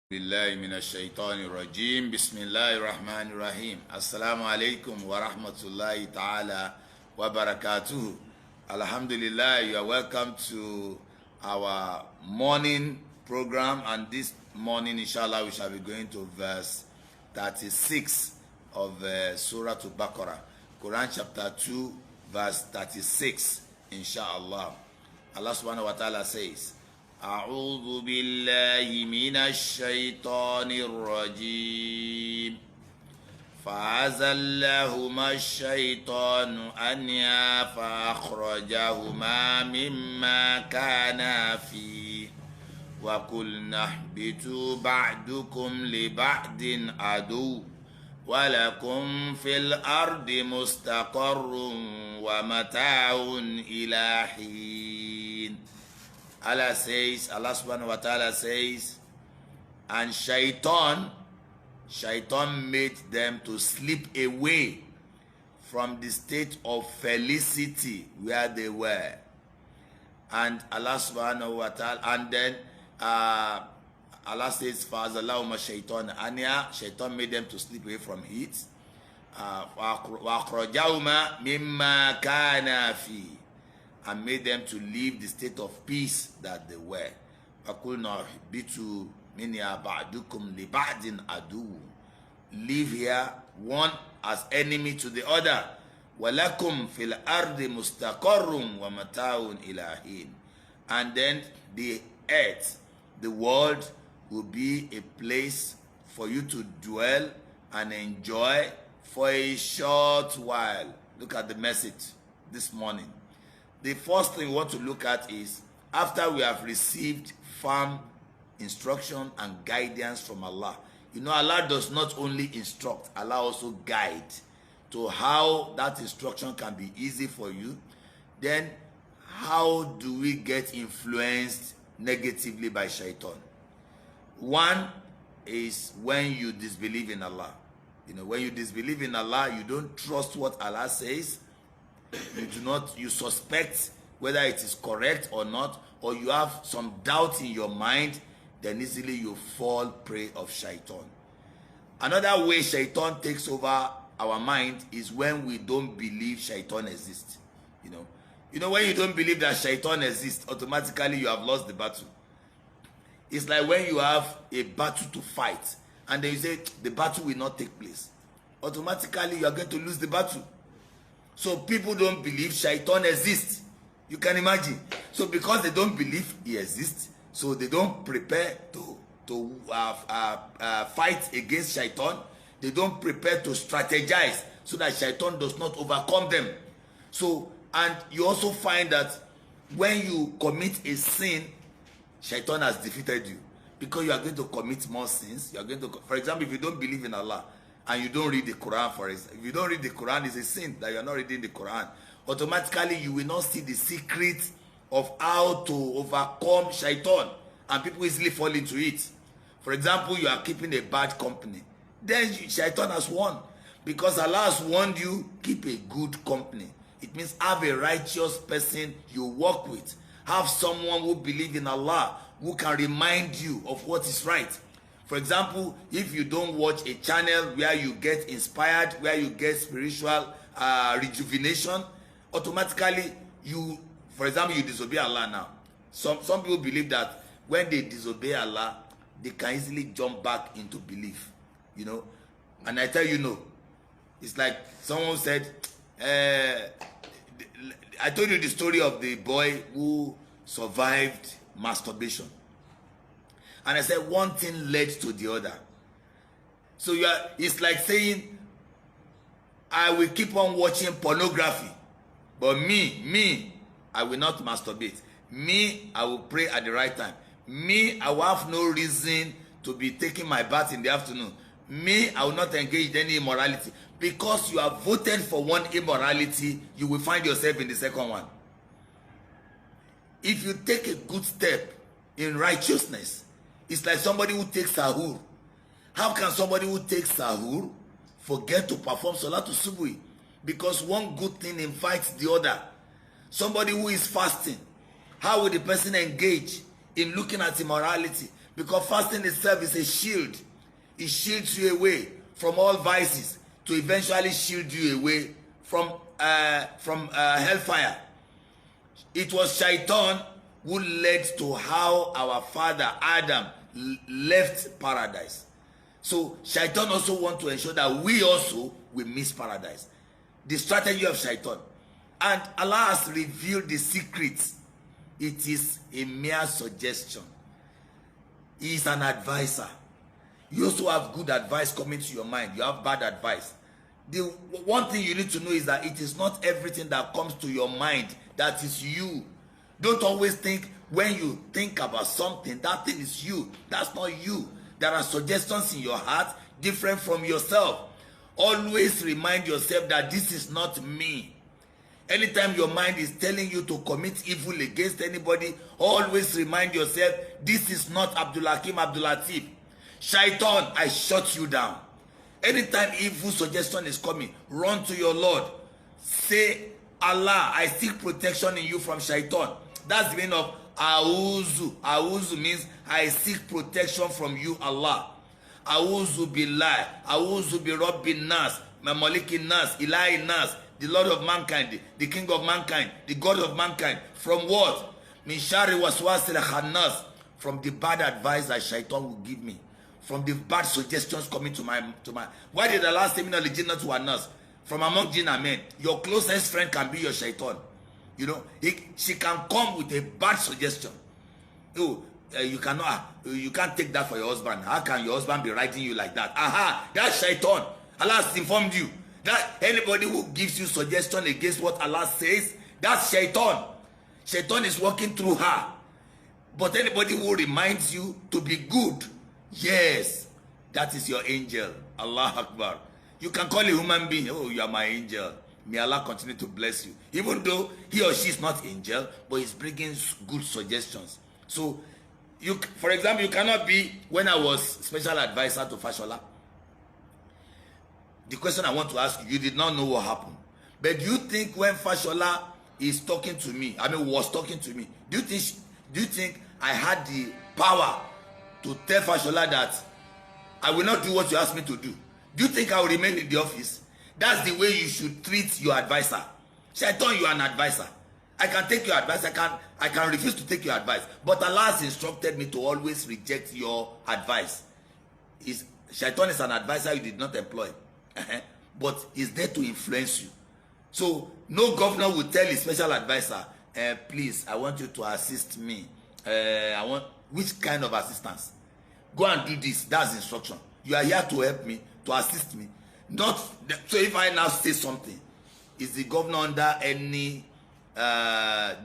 بالله من الشيطان الرجيم بسم الله الرحمن الرحيم السلام عليكم ورحمة الله تعالى وبركاته. Alhamdulillah, you are welcome to our morning program, and this morning inshallah we shall be going to verse 36 of Suratul Baqarah, Quran chapter 2 verse 36 inshallah. Allah subhanahu wa ta'ala says, أعوذ بالله من الشيطان الرجيم فأزلهما الشيطان عنها فأخرجهما مما كانا فيه وقلنا اهبطوا بعضكم لبعض عدو ولكم في الأرض مستقر ومتاع إلى حين. Allah subhanahu wa ta'ala says, and Shaitan made them to slip away from the state of felicity where they were. And Allah subhanahu wa ta'ala, and then Allah says, Fa'azallahuma shaitan anya, Shaitan made them to slip away from it. Wa'akhrajahuma mimma kana fi, and made them to leave the state of peace that they were. Live here, one as enemy to the other. And then the earth, the world, will be a place for you to dwell and enjoy for a short while. Look at the message this morning. The first thing we want to look at is, after we have received firm instruction and guidance from Allah. You know, Allah does not only instruct, Allah also guide to how that instruction can be easy for you. Then, how do we get influenced negatively by Shaitan? One is when you disbelieve in Allah. You know, when you disbelieve in Allah, you don't trust what Allah says. You suspect whether it is correct or not, or you have some doubt in your mind, then easily you fall prey of Shaitan. Another way Shaitan takes over our mind is when we don't believe Shaitan exists. You know, when you don't believe that Shaitan exists, automatically you have lost the battle. It's like when you have a battle to fight, and then you say the battle will not take place. Automatically you are going to lose the battle. So people don't believe Shaitan exists. You can imagine. So because they don't believe he exists, so they don't prepare to fight against Shaitan. They don't prepare to strategize so that Shaitan does not overcome them. So, and you also find that when you commit a sin, Shaitan has defeated you, because you are going to commit more sins. You are going to, for example, if you don't believe in Allah, and you don't read the Quran, for example. If you don't read the Quran, it's a sin that you are not reading the Quran. Automatically, you will not see the secret of how to overcome Shaitan, and people easily fall into it. For example, you are keeping a bad company. Then Shaitan has won, because Allah has warned you, keep a good company. It means have a righteous person you work with. Have someone who believes in Allah, who can remind you of what is right. For example, if you don't watch a channel where you get inspired, where you get spiritual rejuvenation, automatically for example, you disobey Allah now. Some people believe that when they disobey Allah, they can easily jump back into belief, you know. And I tell you, no. It's like someone said, I told you the story of the boy who survived masturbation. And I said one thing led to the other. So it's like saying, I will keep on watching pornography, but me, I will not masturbate. Me, I will pray at the right time. Me, I will have no reason to be taking my bath in the afternoon. Me, I will not engage in any immorality. Because you have voted for one immorality, you will find yourself in the second one. If you take a good step in righteousness, it's like somebody who takes sahur. How can somebody who takes sahur forget to perform Salatul Subuhi? Because one good thing invites the other. Somebody who is fasting, how will the person engage in looking at immorality? Because fasting itself is a shield. It shields you away from all vices to eventually shield you away from hellfire. It was Shaitan who led to how our father Adam left paradise. So Shaitan also wants to ensure that we also will miss paradise. The strategy of Shaitan. And Allah has revealed the secrets. It is a mere suggestion. He is an advisor. You also have good advice coming to your mind. You have bad advice. The one thing you need to know is that it is not everything that comes to your mind that is you. Don't always think when you think about something, that thing is you. That's not you. There are suggestions in your heart different from yourself. Always remind yourself that this is not me. Anytime your mind is telling you to commit evil against anybody, always remind yourself, this is not Abdullateef. Shaitan, I shut you down. Anytime evil suggestion is coming, run to your Lord. Say, Allah, I seek protection in you from Shaitan. That's the meaning of Auzu. Auzu means I seek protection from you, Allah. Auzu billah. Auzu bi Rabbin nas. Mamalikin nas. Ilahi nas. The Lord of mankind, the King of mankind, the God of mankind. From what? Min shari waswasil khannas. From the bad advice that Shaitan will give me. From the bad suggestions coming to my. Why did Allah say min al-jinnah to anas? From among jinn and men. Your closest friend can be your Shaitan. You know, she can come with a bad suggestion. Oh, you can't take that for your husband. How can your husband be writing you like that? Aha, that's Shaitan. Allah has informed you. That anybody who gives you suggestion against what Allah says, that's Shaitan. Shaitan is working through her. But anybody who reminds you to be good, yes, that is your angel. Allah Akbar. You can call a human being, oh, you are my angel. May Allah continue to bless you. Even though he or she is not angel, but he's bringing good suggestions. So, for example, you cannot be, when I was special advisor to Fashola, the question I want to ask you, you did not know what happened. But do you think when Fashola is talking to me, was talking to me, do you think I had the power to tell Fashola that I will not do what you asked me to do? Do you think I will remain in the office? That's the way you should treat your advisor. Shaitan, you are an advisor. I can take your advice. I can refuse to take your advice. But Allah has instructed me to always reject your advice. Shaitan is an advisor you did not employ. But he's there to influence you. So no governor will tell his special advisor, please, I want you to assist me. Which kind of assistance? Go and do this. That's instruction. You are here to help me, to assist me. So if I now say something, is the governor under any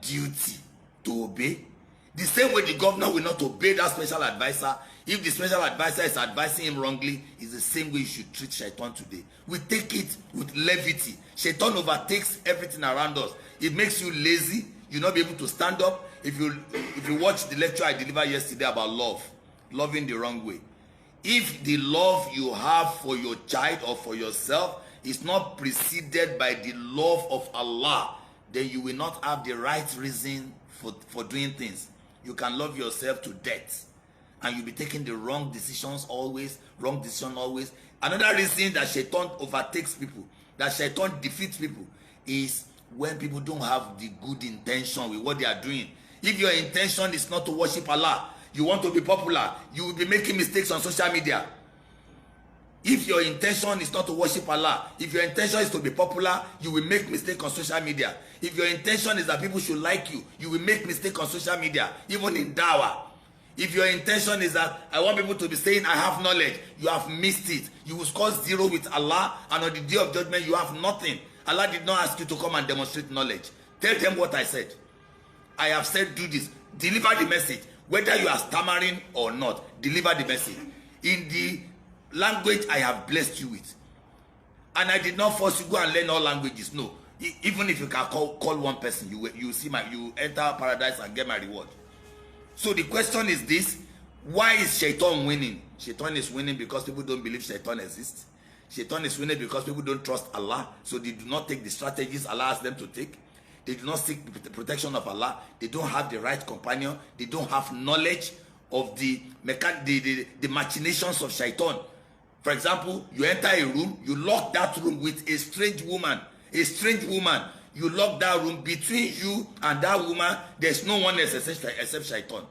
duty to obey? The same way the governor will not obey that special advisor. If the special advisor is advising him wrongly, it's the same way you should treat Shaitan today. We take it with levity. Shaitan overtakes everything around us. It makes you lazy. You'll not be able to stand up. If you watch the lecture I delivered yesterday about love, loving the wrong way. If the love you have for your child or for yourself is not preceded by the love of Allah, then you will not have the right reason for doing things. You can love yourself to death, and you'll be taking the wrong decisions always, Another reason that Shaitan overtakes people, that Shaitan defeats people, is when people don't have the good intention with what they are doing. If your intention is not to worship Allah, you want to be popular, you will be making mistakes on social media. If your intention is not to worship Allah, if your intention is to be popular, you will make mistakes on social media. If your intention is that people should like you, you will make mistakes on social media, even in dawah. If your intention is that I want people to be saying I have knowledge, you have missed it. You will score 0 with Allah, and on the day of judgment you have nothing. Allah did not ask you to come and demonstrate knowledge. Tell them what I said. I have said do this. Deliver the message. Whether you are stammering or not, deliver the message in the language I have blessed you with. And I did not force you to go and learn all languages. No. Even if you can call one person, you enter paradise and get my reward. So the question is this: why is Shaitan winning? Shaitan is winning because people don't believe Shaitan exists. Shaitan is winning because people don't trust Allah, so they do not take the strategies Allah asks them to take. They do not seek the protection of Allah. They don't have the right companion. They don't have knowledge of the machinations of shaitan. For example, you enter a room, you lock that room with a strange woman. You lock that room. Between you and that woman, there's no one else except shaitan.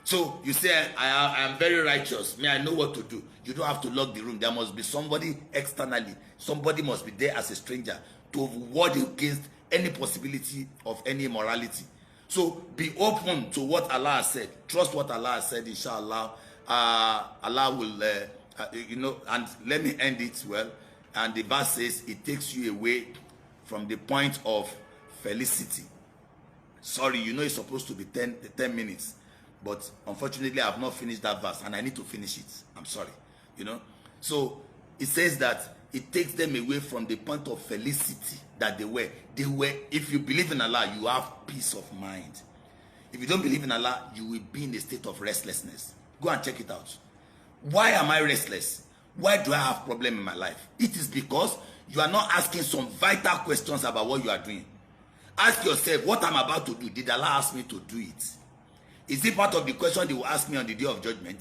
So you say, I am very righteous. I know what to do. You don't have to lock the room. There must be somebody externally. Somebody must be there as a stranger to ward against any possibility of any immorality. So be open to what Allah has said. Trust what Allah has said, inshallah. Allah will, and let me end it well. And the verse says, it takes you away from the point of felicity. Sorry, it's supposed to be 10 minutes. But unfortunately, I have not finished that verse, and I need to finish it. I'm sorry. So it says that it takes them away from the point of felicity that they were. If you believe in Allah, you have peace of mind. If you don't believe in Allah, you will be in a state of restlessness. Go and check it out. Why am I restless? Why do I have problem in my life? It is because you are not asking some vital questions about what you are doing. Ask yourself, what I'm about to do, did Allah ask me to do it? Is it part of the question they will ask me on the day of judgment?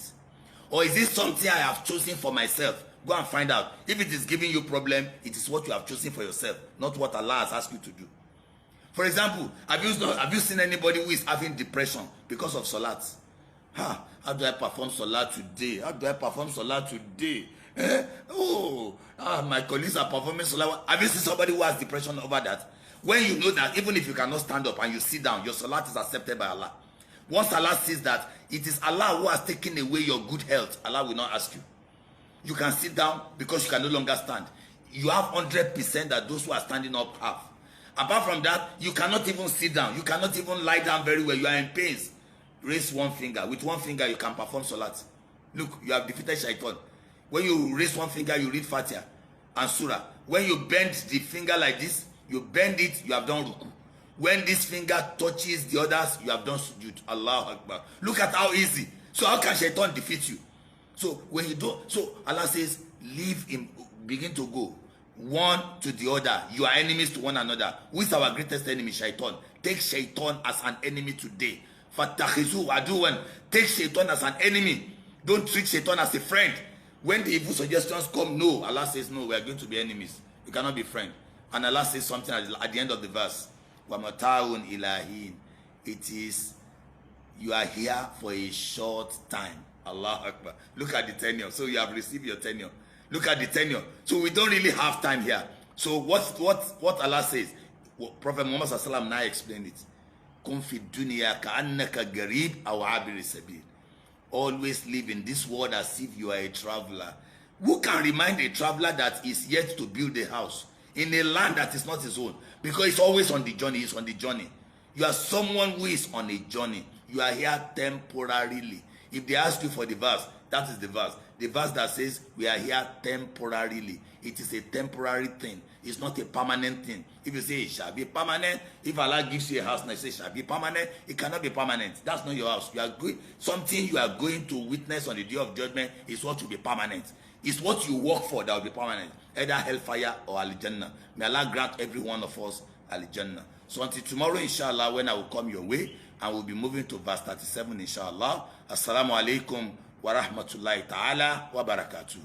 Or is it something I have chosen for myself? Go and find out. If it is giving you problem, it is what you have chosen for yourself, not what Allah has asked you to do. For example, have you seen anybody who is having depression because of salat? How do I perform salat today? My colleagues are performing salat. Have you seen somebody who has depression over that? When you know that even if you cannot stand up and you sit down, your salat is accepted by Allah. Once Allah sees that it is Allah who has taken away your good health, Allah will not ask you. You can sit down because you can no longer stand. You have 100% that those who are standing up have. Apart from that, you cannot even sit down. You cannot even lie down very well. You are in pains. Raise one finger. With one finger, you can perform salat. Look, you have defeated shaitan. When you raise one finger, you read Fatiha and Surah. When you bend the finger like this, you bend it, you have done ruku. When this finger touches the others, you have done sujud. Allahu Akbar. Look at how easy. So how can shaitan defeat you? So when you do, so Allah says, leave him, begin to go one to the other. You are enemies to one another. Who is our greatest enemy? Shaitan. Take shaitan as an enemy today. Fatakhizu aduwan. Take shaitan as an enemy. Don't treat shaitan as a friend. When the evil suggestions come, no. Allah says, no, we are going to be enemies. You cannot be friends. And Allah says something at the end of the verse. وَمَتَاعٌ إِلَهِينَ. It is, you are here for a short time. Allah Akbar. Look at the tenure. So you have received your tenure. Look at the tenure. So we don't really have time here. So what Allah says, Prophet Muhammad sallallahu now explained it. Kun fi dunya ka'annaka garib aw abir sabil. Always live in this world as if you are a traveler. Who can remind a traveler that is yet to build a house in a land that is not his own? Because he's always on the journey. He's on the journey. You are someone who is on a journey. You are here temporarily. If they ask you for the verse, that is the verse. The verse that says we are here temporarily. It is a temporary thing. It's not a permanent thing. If you say it shall be permanent, if Allah gives you a house and you say it shall be permanent, it cannot be permanent. That's not your house. You are going, something you are going to witness on the day of judgment is what will be permanent. It's what you work for that will be permanent. Either hellfire or Al-Jannah. May Allah grant every one of us Al-Jannah. So until tomorrow, inshallah, when I will come your way, and we'll be moving to verse 37, inshallah. Assalamu alaikum wa rahmatullahi ta'ala wa barakatuh.